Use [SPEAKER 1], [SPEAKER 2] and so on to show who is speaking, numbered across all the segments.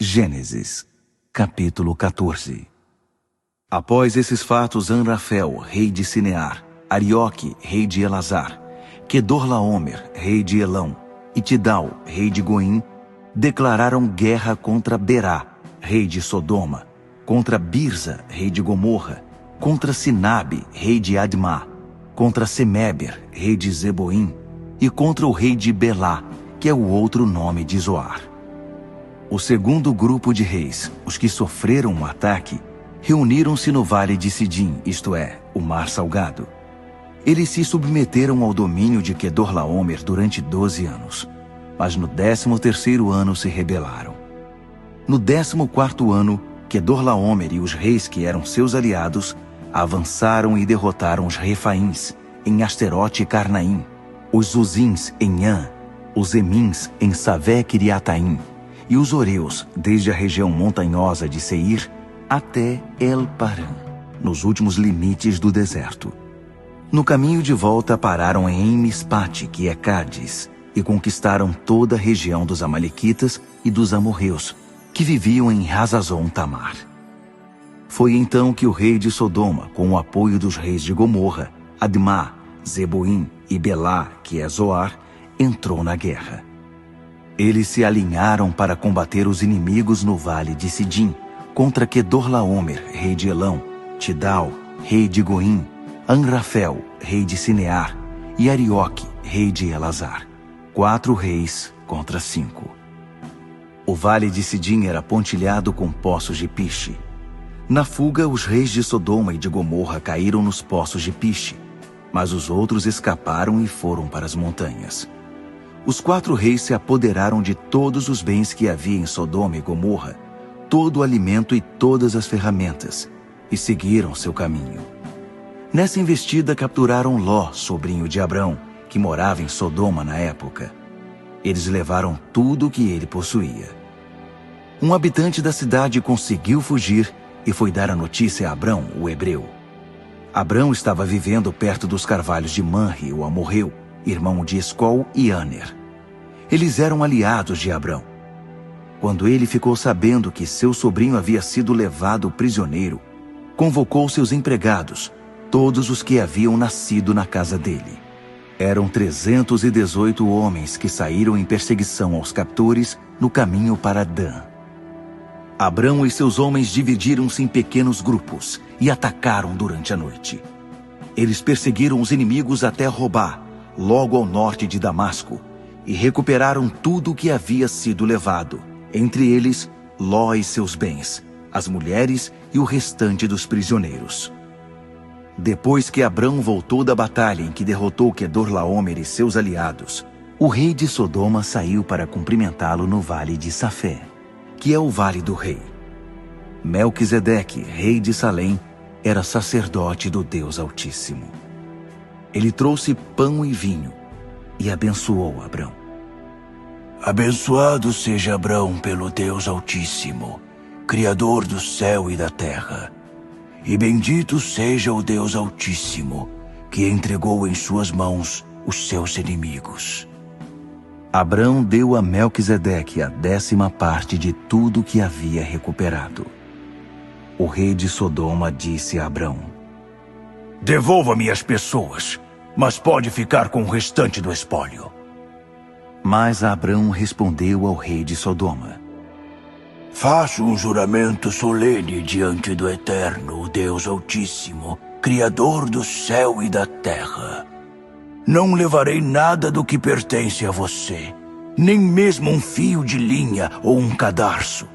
[SPEAKER 1] Gênesis, capítulo 14. Após esses fatos, Amrafel, rei de Sinear, Arioque, rei de Elazar, Quedorlaomer, rei de Elão, e Tidal, rei de Goim, declararam guerra contra Berá, rei de Sodoma, contra Birza, rei de Gomorra, contra Sinabe, rei de Admá, contra Semeber, rei de Zeboim, e contra o rei de Belá, que é o outro nome de Zoar. O segundo grupo de reis, os que sofreram um ataque, reuniram-se no vale de Sidim, isto é, o Mar Salgado. Eles se submeteram ao domínio de Quedorlaomer durante 12 anos, mas no 13º ano se rebelaram. No 14º ano, Quedorlaomer e os reis que eram seus aliados avançaram e derrotaram os Refaíns em Asterote e Carnaim, os Zuzins em An, os Emins em Savé-Quiriataim, e os Oreus, desde a região montanhosa de Seir até El-Paran, nos últimos limites do deserto. No caminho de volta pararam em Mispate, que é Cádiz, e conquistaram toda a região dos Amalequitas e dos Amorreus, que viviam em Hazazon-Tamar. Foi então que o rei de Sodoma, com o apoio dos reis de Gomorra, Admá, Zeboim e Belá, que é Zoar, entrou na guerra. Eles se alinharam para combater os inimigos no vale de Sidim, contra Quedorlaomer, rei de Elão, Tidal, rei de Goim, Amrafel, rei de Sinear, e Arioque, rei de Elazar. 4 reis contra 5. O vale de Sidim era pontilhado com poços de piche. Na fuga, os reis de Sodoma e de Gomorra caíram nos poços de piche, mas os outros escaparam e foram para as montanhas. Os 4 reis se apoderaram de todos os bens que havia em Sodoma e Gomorra, todo o alimento e todas as ferramentas, e seguiram seu caminho. Nessa investida capturaram Ló, sobrinho de Abrão, que morava em Sodoma na época. Eles levaram tudo o que ele possuía. Um habitante da cidade conseguiu fugir e foi dar a notícia a Abrão, o hebreu. Abrão estava vivendo perto dos carvalhos de Manre, o amorreu, irmão de Escol e Aner. Eles eram aliados de Abrão. Quando ele ficou sabendo que seu sobrinho havia sido levado prisioneiro, convocou seus empregados, todos os que haviam nascido na casa dele. Eram 318 homens que saíram em perseguição aos captores no caminho para Dan. Abrão e seus homens dividiram-se em pequenos grupos e atacaram durante a noite. Eles perseguiram os inimigos até Robá, logo ao norte de Damasco, e recuperaram tudo o que havia sido levado, entre eles Ló e seus bens, as mulheres e o restante dos prisioneiros. Depois que Abrão voltou da batalha em que derrotou Quedorlaomer e seus aliados, o rei de Sodoma saiu para cumprimentá-lo no vale de Safé, que é o vale do rei. Melquisedeque, rei de Salém, era sacerdote do Deus Altíssimo. Ele trouxe pão e vinho e abençoou Abrão.
[SPEAKER 2] Abençoado seja Abrão pelo Deus Altíssimo, Criador do céu e da terra. E bendito seja o Deus Altíssimo, que entregou em suas mãos os seus inimigos.
[SPEAKER 1] Abrão deu a Melquisedeque a 10ª parte de tudo que havia recuperado. O rei de Sodoma disse a Abrão:
[SPEAKER 2] Devolva-me as pessoas, mas pode ficar com o restante do espólio.
[SPEAKER 1] Mas Abrão respondeu ao rei de Sodoma:
[SPEAKER 2] Faço um juramento solene diante do Eterno, o Deus Altíssimo, Criador do céu e da terra. Não levarei nada do que pertence a você, nem mesmo um fio de linha ou um cadarço.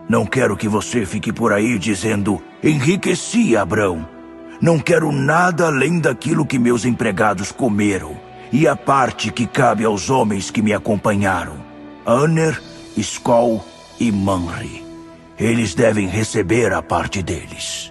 [SPEAKER 2] Não quero que você fique por aí dizendo: enriqueci Abrão. Não quero nada além daquilo que meus empregados comeram e a parte que cabe aos homens que me acompanharam, Aner, Escol e Manre. Eles devem receber a parte deles.